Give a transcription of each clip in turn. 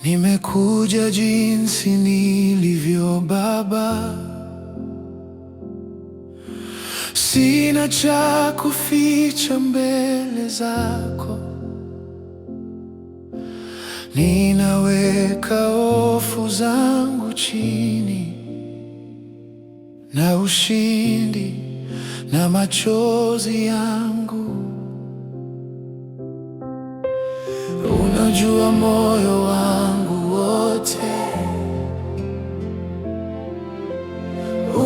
Nimekuja jinsi nilivyo Baba, sina cha kuficha mbele zako. Ninaweka hofu zangu chini, na ushindi na machozi yangu. Unajua moyo wangu wote,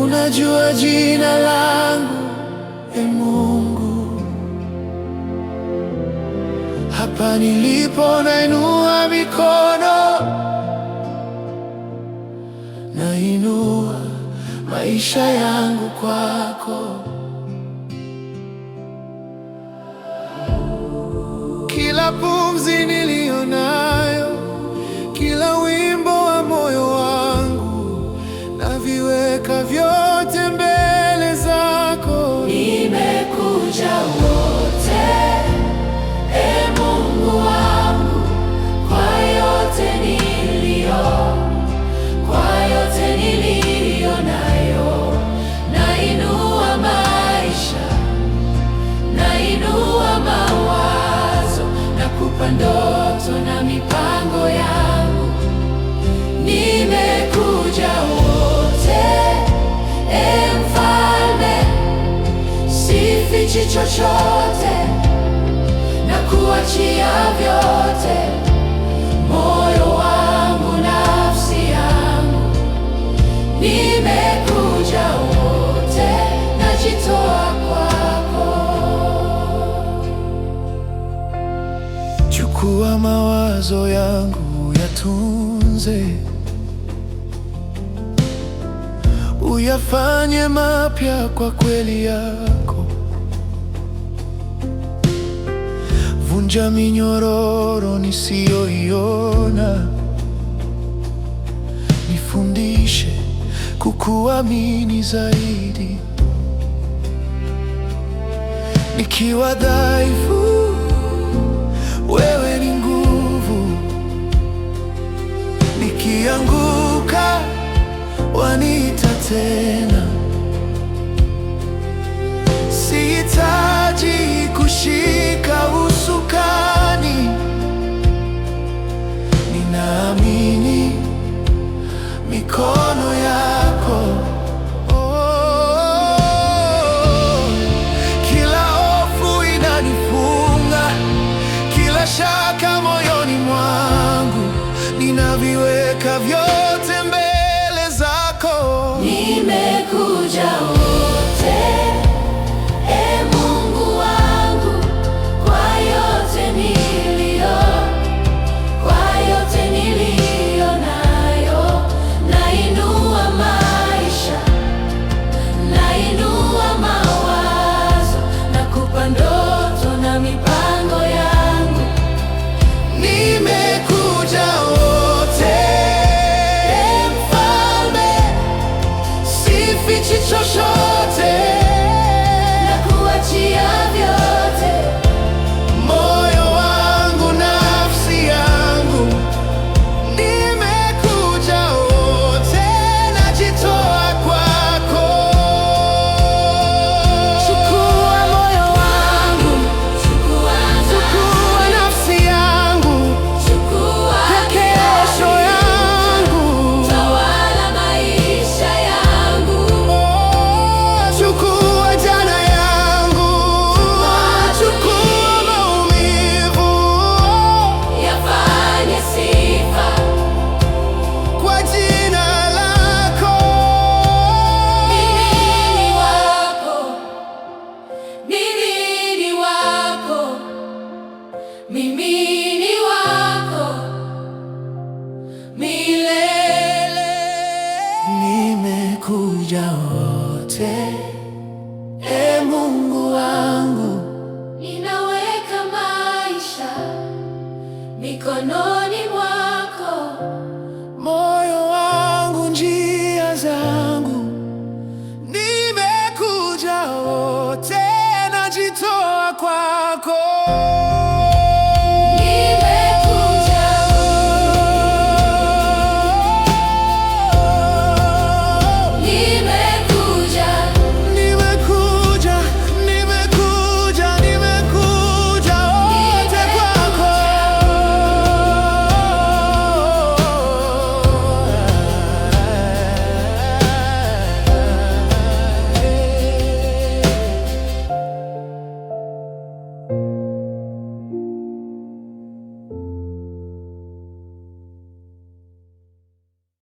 unajua jina langu, Mungu. Hapa nilipo nainua mikono, nainua maisha yangu kwako. Kila pumzi niliyo nayo, kila wimbo wa moyo wangu, naviweka vyote mbele zako. Nimekuja wote, Mungu wangu, kwa yote niliyo nayo, nainua maisha, nainua mawazo, nakupa ndoto na mipango yangu. Nimekuja wote, Mfalme, sifichi chochote, na kuachia vyote, moyo wangu, nafsi yangu. Nimekuja wote, najitoa kwako. Chukua mawazo yangu, yatunze, uyafanye mapya kwa kweli yako. Vunja minyororo nisiyoiona, nifundishe kukuamini zaidi. Nikiwa dhaifu, wewe ni nguvu. Nikianguka, waniita tena. Sihitaji kushika usukani, ninaamini mikono yako. Kila hofu inanifunga, kila shaka moyoni mwangu, ninaviweka vyote mbele zako. Nimekuja wote, Mungu wangu, kwa yote niliyo nayo, nainua maisha, nainua mawazo, nakupa ndoto na mipango yangu. Nimekuja wote, Mfalme, sifichi chochote, na kuachia vyote, moyo wangu, nafsi yangu. Nimekuja wote, najitoa kwako. chukua moyo wangu, Chukua nafsi yangu, chukua kesho yangu. tawala maisha yangu. Chukua jana yangu, chukua maumivu, Yafanye sifa kwa jina lako. mimi ni wako, mimi ni wako, mimi ni wako milele. Nimekuja wote, Mungu wangu, Ninaweka maisha mikononi